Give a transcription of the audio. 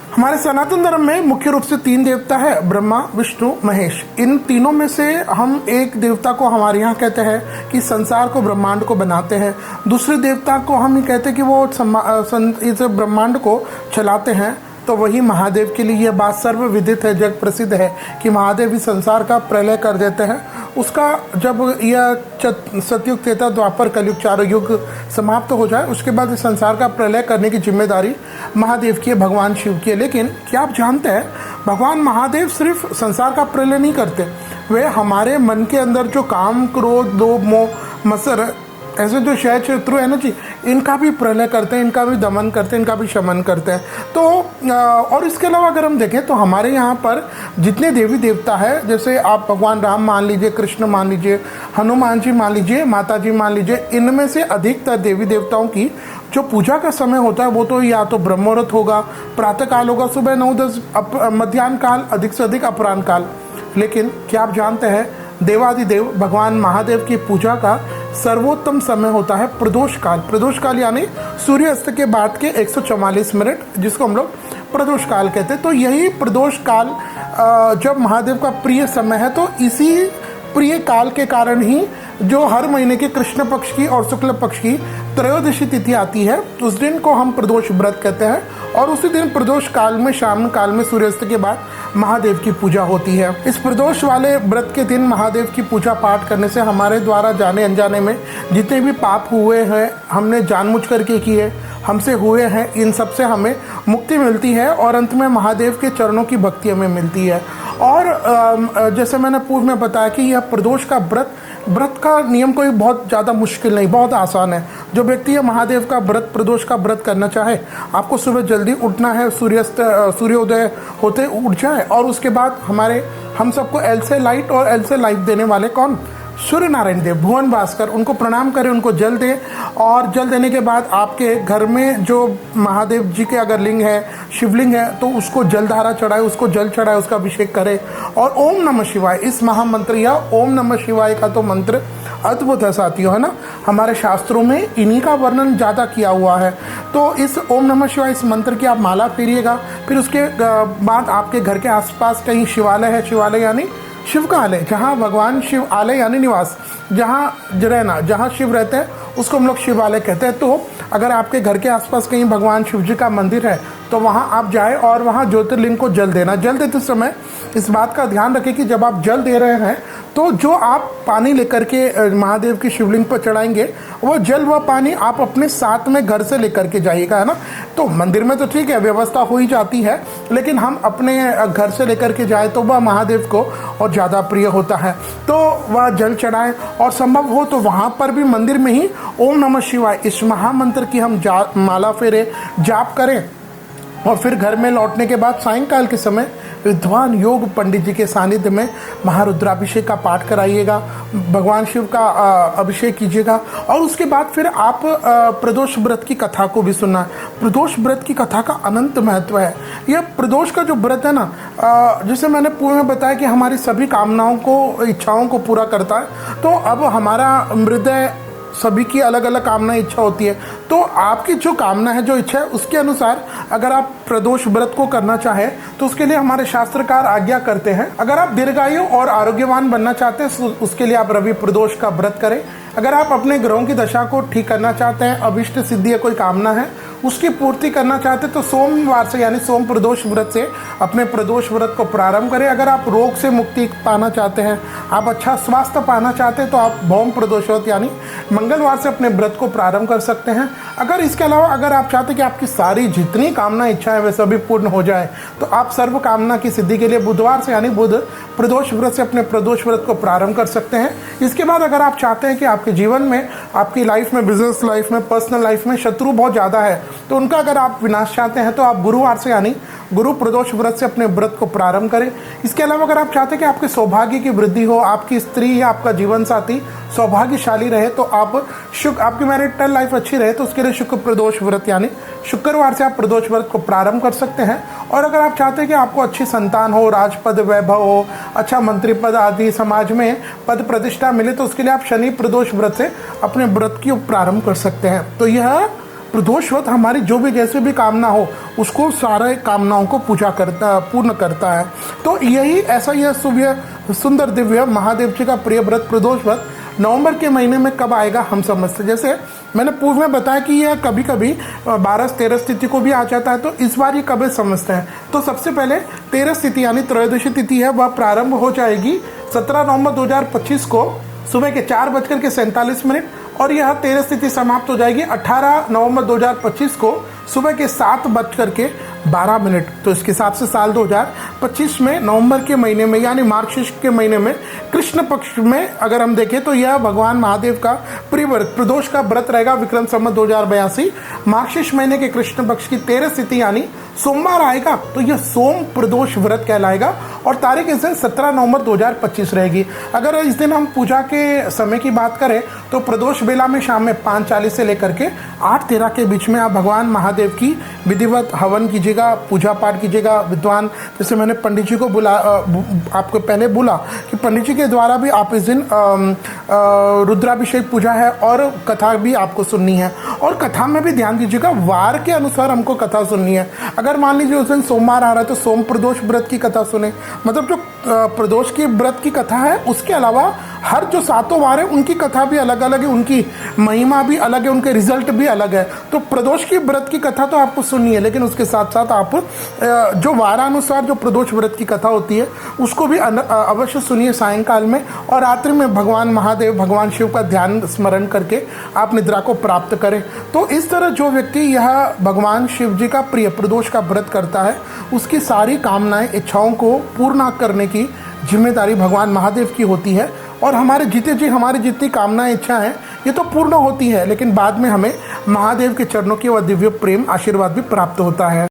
हमारे सनातन धर्म में मुख्य रूप से 3 देवता है, ब्रह्मा, विष्णु, महेश। इन तीनों में से हम एक देवता को हमारे यहाँ कहते हैं कि संसार को, ब्रह्मांड को बनाते हैं। दूसरे देवता को हम ये कहते हैं कि वो इस ब्रह्मांड को चलाते हैं। तो वही महादेव के लिए यह बात सर्वविदित है, जग प्रसिद्ध है कि महादेव इस संसार का प्रलय कर देते हैं। उसका जब यह सतयुग, त्रेता, द्वापर, कलयुग, चारों युग समाप्त हो जाए, उसके बाद इस संसार का प्रलय करने की जिम्मेदारी महादेव की है, भगवान शिव की है। लेकिन क्या आप जानते हैं, भगवान महादेव सिर्फ संसार का प्रलय नहीं करते, वे हमारे मन के अंदर जो काम, क्रोध, लोभ, मोह, मत्सर, ऐसे जो शय शत्रु है ना जी, इनका भी प्रलय करते हैं, इनका भी दमन करते हैं, इनका भी शमन करते हैं। तो और इसके अलावा अगर हम देखें तो हमारे यहाँ पर जितने देवी देवता है, जैसे आप भगवान राम मान लीजिए, कृष्ण मान लीजिए, हनुमान जी मान लीजिए, माता जी मान लीजिए, इनमें से अधिकतर देवी देवताओं की जो पूजा का समय होता है वो तो या तो ब्रह्म मुहूर्त होगा, प्रातः काल होगा, सुबह 9-10, मध्याह्न काल, अधिक से अधिक अपराह्न काल। लेकिन क्या आप जानते हैं, देवादिदेव भगवान महादेव की पूजा का सर्वोत्तम समय होता है प्रदोष काल। प्रदोष काल यानी सूर्यास्त के बाद के 144 मिनट, जिसको हम लोग प्रदोष काल कहते हैं। तो यही प्रदोष काल जब महादेव का प्रिय समय है, तो इसी प्रिय काल के कारण ही जो हर महीने के कृष्ण पक्ष की और शुक्ल पक्ष की त्रयोदशी तिथि आती है, उस दिन को हम प्रदोष व्रत कहते हैं। और उसी दिन प्रदोष काल में, शाम काल में, सूर्यास्त के बाद महादेव की पूजा होती है। इस प्रदोष वाले व्रत के दिन महादेव की पूजा पाठ करने से हमारे द्वारा जाने अनजाने में जितने भी पाप हुए हैं, हमने जानबूझ करके किए, हमसे हुए हैं, इन सब से हमें मुक्ति मिलती है और अंत में महादेव के चरणों की भक्ति हमें मिलती है। और जैसे मैंने पूर्व में बताया कि यह प्रदोष का व्रत का नियम कोई बहुत ज़्यादा मुश्किल नहीं, बहुत आसान है। जो व्यक्ति यह महादेव का व्रत, प्रदोष का व्रत करना चाहे, आपको सुबह जल्दी उठना है, सूर्योदय होते उठ जाए, और उसके बाद हम सबको एल से लाइट और एल से लाइफ देने वाले कौन, सूर्य नारायण देव, भुवन भास्कर, उनको प्रणाम करें, उनको जल दें। और जल देने के बाद आपके घर में जो महादेव जी के अगर लिंग है, शिवलिंग है, तो उसको जलधारा चढ़ाए, उसको जल चढ़ाए, उसका अभिषेक करें। और ओम नमः शिवाय, इस महामंत्र या ओम नमः शिवाय का तो मंत्र अद्भुत है साथियों, है ना। हमारे शास्त्रों में इन्हीं का वर्णन ज़्यादा किया हुआ है। तो इस ओम नमः शिवाय, इस मंत्र की आप माला फेरिएगा। फिर उसके बाद आपके घर के आसपास कहीं शिवालय है, शिवालय यानी शिव का आलय, जहाँ भगवान शिव, आलय यानी निवास, जहाँ रहना, जहाँ शिव रहते हैं, उसको हम लोग शिवालय कहते हैं। तो अगर आपके घर के आसपास कहीं भगवान शिव जी का मंदिर है, तो वहाँ आप जाएं और वहाँ ज्योतिर्लिंग को जल देना। जल देते समय इस बात का ध्यान रखें कि जब आप जल दे रहे हैं, तो जो आप पानी लेकर के महादेव की शिवलिंग पर चढ़ाएंगे, वो जल व पानी आप अपने साथ में घर से लेकर के जाइएगा, है ना। तो मंदिर में तो ठीक है, व्यवस्था हो ही जाती है, लेकिन हम अपने घर से लेकर के जाए तो वह महादेव को और ज़्यादा प्रिय होता है। तो वह जल चढ़ाएं, और संभव हो तो वहाँ पर भी मंदिर में ही ओम नमः शिवाय, इस महामंत्र की हम माला फेरे, जाप करें। और फिर घर में लौटने के बाद सायंकाल के समय विद्वान योग पंडित जी के सानिध्य में महारुद्राभिषेक का पाठ कराइएगा, भगवान शिव का अभिषेक कीजिएगा। और उसके बाद फिर आप प्रदोष व्रत की कथा को भी सुनना। प्रदोष व्रत की कथा का अनंत महत्व है। यह प्रदोष का जो व्रत है ना, जैसे मैंने पूर्व में बताया कि हमारी सभी कामनाओं को, इच्छाओं को पूरा करता है। तो अब हमारा हृदय, सभी की अलग अलग कामना, इच्छा होती है। तो आपकी जो कामना है, जो इच्छा है, उसके अनुसार अगर आप प्रदोष व्रत को करना चाहें, तो उसके लिए हमारे शास्त्रकार आज्ञा करते हैं। अगर आप दीर्घायु और आरोग्यवान बनना चाहते हैं, उसके लिए आप रवि प्रदोष का व्रत करें। अगर आप अपने ग्रहों की दशा को ठीक करना चाहते हैं, अभिष्ट सिद्धि या कोई कामना है उसकी पूर्ति करना चाहते हैं, तो सोमवार से यानी सोम प्रदोष व्रत से अपने प्रदोष व्रत को प्रारंभ करें। अगर आप रोग से मुक्ति पाना चाहते हैं, आप अच्छा स्वास्थ्य पाना चाहते हैं, तो आप भौम प्रदोष व्रत यानी मंगलवार से अपने व्रत को प्रारंभ कर सकते हैं। अगर इसके अलावा अगर आप चाहते हैं कि आपकी सारी जितनी कामना इच्छा है वे सभी पूर्ण हो जाए, तो आप सर्व कामना की सिद्धि के लिए बुधवार से यानी बुध प्रदोष व्रत से अपने प्रदोष व्रत को प्रारंभ कर सकते हैं। इसके बाद अगर आप चाहते हैं कि आपके जीवन में, आपकी लाइफ में, बिजनेस लाइफ में, पर्सनल लाइफ में शत्रु बहुत ज़्यादा है, तो उनका अगर आप विनाश चाहते हैं, तो आप गुरुवार से यानी गुरु प्रदोष व्रत से अपने व्रत को प्रारंभ करें। इसके अलावा अगर आप चाहते हैं कि आपके सौभाग्य की वृद्धि हो, आपकी स्त्री या आपका जीवन साथी सौभाग्यशाली रहे, तो आपकी मैरिटल लाइफ अच्छी रहे, तो उसके लिए शुक्र प्रदोष व्रत यानी शुक्रवार से आप प्रदोष व्रत को प्रारंभ कर सकते हैं। और अगर आप चाहते हैं कि आपको अच्छी संतान हो, राजपद वैभव हो, अच्छा मंत्री पद आदि समाज में पद प्रतिष्ठा मिले, तो उसके लिए आप शनि प्रदोष व्रत से अपने व्रत की प्रारंभ कर सकते हैं। तो यह प्रदोषवत हमारी जो भी जैसे भी कामना हो उसको सारे कामनाओं को पूर्ण करता है। तो यही ऐसा यह सुंदर दिव्य महादेव जी का प्रिय व्रत प्रदोषवत नवंबर के महीने में कब आएगा हम समझते। जैसे मैंने पूर्व में बताया कि यह कभी कभी 12-13 तिथि को भी आ जाता है, तो इस बार ये कब समझते हैं। तो सबसे पहले 13 तिथि यानी त्रयोदशी तिथि है, वह प्रारंभ हो जाएगी 17 नवंबर 2025 को सुबह के 4:47 और यह 13 तिथि समाप्त हो जाएगी 18 नवंबर 2025 को सुबह के 7:12। तो इसके हिसाब से साल 2025 में नवंबर के महीने में यानी मार्गशीर्ष के महीने में कृष्ण पक्ष में अगर हम देखें तो यह भगवान महादेव का प्रिय व्रत प्रदोष का व्रत रहेगा। विक्रम संवत 2082 मार्गशीर्ष महीने के कृष्ण पक्ष की 13 तिथि यानी सोमवार आएगा, तो यह सोम प्रदोष व्रत कहलाएगा और तारीख इस दिन 17 नवंबर 2025 रहेगी। अगर इस दिन हम पूजा के समय की बात करें तो प्रदोष बेला में शाम में 5:40 से लेकर के 8:13 के बीच में आप भगवान महादेव की विधिवत हवन कीजिएगा, पूजा पाठ कीजिएगा। विद्वान जैसे मैंने पंडित जी को आपको पहले बोला कि पंडित जी के द्वारा भी आप इस दिन रुद्राभिषेक पूजा है और कथा भी आपको सुननी है। और कथा में भी ध्यान दीजिएगा, वार के अनुसार हमको कथा सुननी है। अगर मान लीजिए उस दिन सोमवार आ रहा है तो सोम प्रदोष व्रत की कथा सुने, मतलब जो प्रदोष की व्रत की कथा है उसके अलावा हर जो 7 वार है उनकी कथा भी अलग अलग है, उनकी महिमा भी अलग है, उनके रिजल्ट भी अलग है। तो प्रदोष की व्रत की कथा तो आपको सुननी है, लेकिन उसके साथ साथ आप जो वारानुसार जो प्रदोष व्रत की कथा होती है उसको भी अवश्य सुनिए सायंकाल में। और रात्रि में भगवान महादेव भगवान शिव का ध्यान स्मरण करके आप निद्रा को प्राप्त करें। तो इस तरह जो व्यक्ति यह भगवान शिव जी का प्रिय प्रदोष का व्रत करता है उसकी सारी कामनाएं इच्छाओं को पूर्ण करने की जिम्मेदारी भगवान महादेव की होती है। और हमारी जितनी कामनाएं इच्छा हैं ये तो पूर्ण होती है, लेकिन बाद में हमें महादेव के चरणों की वह दिव्य प्रेम आशीर्वाद भी प्राप्त होता है।